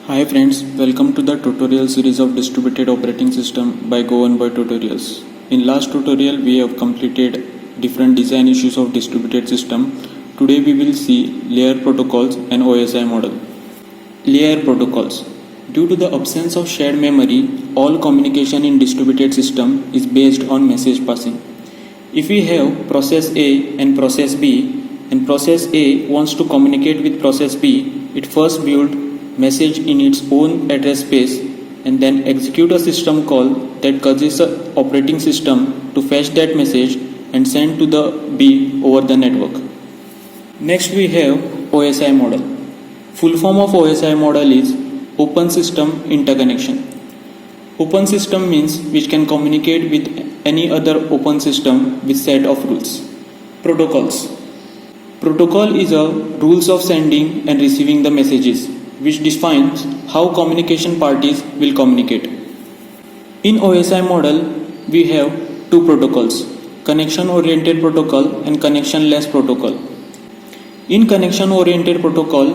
Hi friends, welcome to the tutorial series of distributed operating system by Go1Boy Tutorials. In last tutorial we have completed different design issues of distributed system. Today we will see layer protocols and OSI model. Layer protocols. Due to the absence of shared memory, all communication in distributed system is based on message passing. If we have process A and process B, and process A wants to communicate with process B, it first builds message in its own address space and then execute a system call that causes the operating system to fetch that message and send to the B over the network. Next we have OSI model. Full form of OSI model is Open System Interconnection. Open system means which can communicate with any other open system with set of rules. Protocols. Protocol is a rules of sending and receiving the messages, which defines how communication parties will communicate. In OSI model, we have two protocols, connection-oriented protocol and connection-less protocol. In connection-oriented protocol,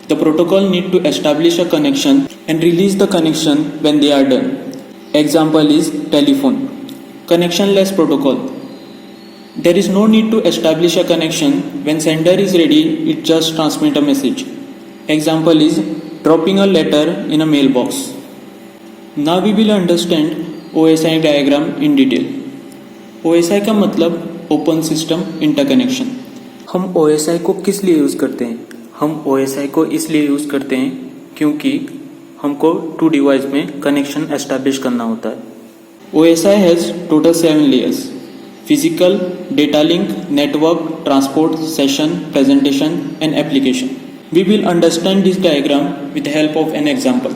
the protocol need to establish a connection and release the connection when they are done. Example is telephone. Connection-less protocol. There is no need to establish a connection. When sender is ready, it just transmits a message. Example is dropping a letter in a mailbox. Now we will understand OSI diagram in detail. OSI का मतलब open system interconnection. हम OSI को किस लिए use करते हैं? हम OSI को इसलिए यूज़ करते हैं क्योंकि हमको टू डिवाइस में कनेक्शन एस्टैब्लिश करना होता है. OSI has total 7 layers: physical, data link, network, transport, session, presentation and application. We will understand this diagram with the help of an example.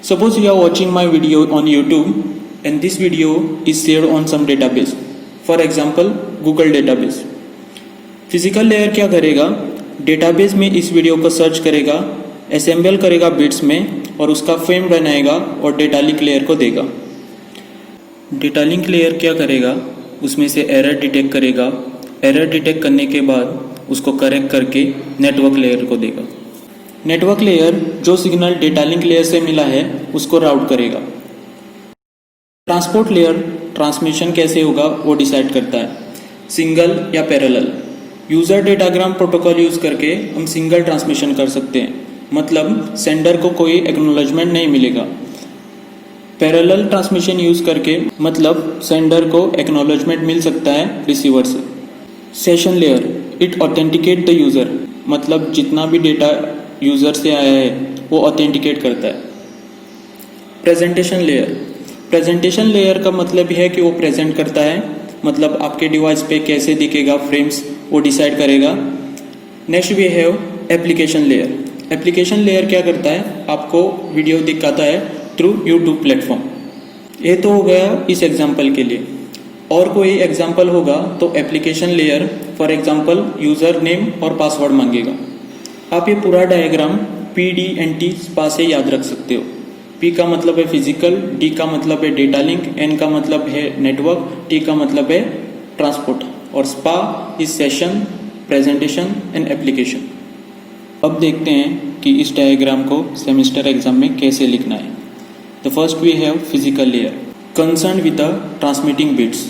Suppose you are watching my video on YouTube and this video is shared on some database. For example, Google database. Physical layer क्या करेगा? Database में इस video को search करेगा, assemble करेगा bits में और उसका फ्रेम बनाएगा और डेटा लिंक लेयर को देगा. डेटा लिंक लेयर क्या करेगा? उसमें से एरर डिटेक्ट करेगा. एरर डिटेक्ट करने के बाद उसको करेक्ट करके नेटवर्क लेयर को देगा. नेटवर्क लेयर जो सिग्नल डेटा लिंक लेयर से मिला है उसको राउट करेगा. ट्रांसपोर्ट लेयर ट्रांसमिशन कैसे होगा वो डिसाइड करता है, सिंगल या parallel. User datagram protocol use करके हम सिंगल ट्रांसमिशन कर सकते हैं, मतलब सेंडर को कोई एक्नॉलेजमेंट नहीं मिलेगा. पैरेलल ट्रांसमिशन यूज़ करके मतलब सेंडर को एक्नॉलेजमेंट मिल सकता है रिसीवर से. Session layer it authenticate the user, मतलब जितना भी डेटा यूज़र से आया है वो ऑथेंटिकेट करता है. Presentation layer. प्रेजेंटेशन लेयर का मतलब है कि वो प्रेजेंट करता है, मतलब आपके डिवाइस पे कैसे दिखेगा फ्रेम्स वो डिसाइड करेगा. Next we have application layer. Application layer क्या करता है? आपको वीडियो दिखाता है थ्रू यूट्यूब प्लेटफॉर्म. ये तो हो गया इस एग्जांपल के लिए. और कोई एग्जांपल होगा तो application layer for example user name और पासवर्ड मांगेगा. आप ये पूरा डायग्राम PDNT स्पा से याद रख सकते हो. P का मतलब है फिजिकल, D का मतलब है डेटा लिंक, N का मतलब है नेटवर्क, T का मतलब है ट्रांसपोर्ट और spa is session, presentation and application. अब देखते हैं कि इस डायग्राम को सेमेस्टर एग्जाम में कैसे लिखना है. The first we have physical layer concerned with the transmitting bits,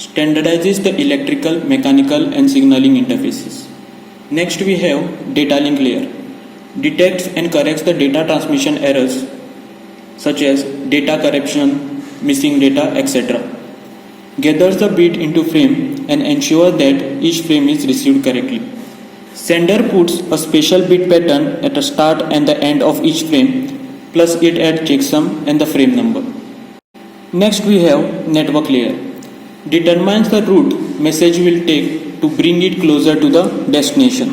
standardizes the electrical, mechanical and signaling interfaces. Next we have data link layer, detects and corrects the data transmission errors such as data corruption, missing data, etc. Gathers the bit into frame and ensures that each frame is received correctly. Sender puts a special bit pattern at the start and the end of each frame, plus it adds checksum and the frame number. Next we have network layer, determines the route message will take to bring it closer to the destination.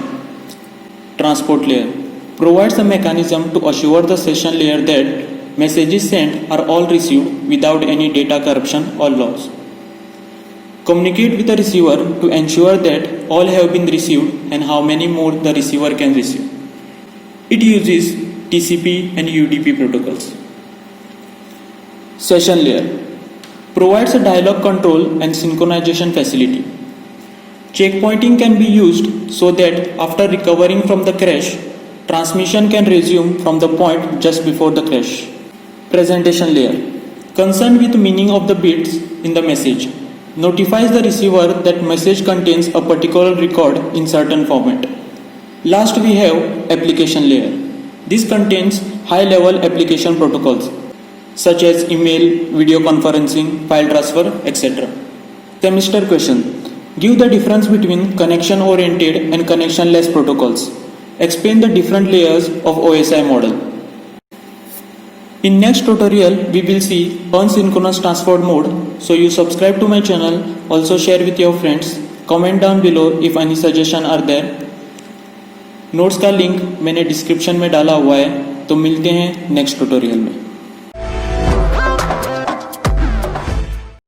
Transport layer provides a mechanism to assure the session layer that messages sent are all received without any data corruption or loss. Communicate with the receiver to ensure that all have been received and how many more the receiver can receive. It uses TCP and UDP protocols. Session layer provides a dialog control and synchronization facility. Checkpointing can be used so that after recovering from the crash, Transmission can resume from the point just before the crash. Presentation layer. Concerned with meaning of the bits in the message. Notifies the receiver that message contains a particular record in certain format. Last we have application layer. This contains high-level application protocols such as email, video conferencing, file transfer, etc. Semester question. Give the difference between connection-oriented and connection-less protocols. Explain the different layers of OSI model. In next tutorial, we will see asynchronous transport mode. So you subscribe to my channel, also share with your friends. Comment down below if any suggestion are there. Notes का link मैंने description में डाला हुआ है, तो मिलते हैं next tutorial में।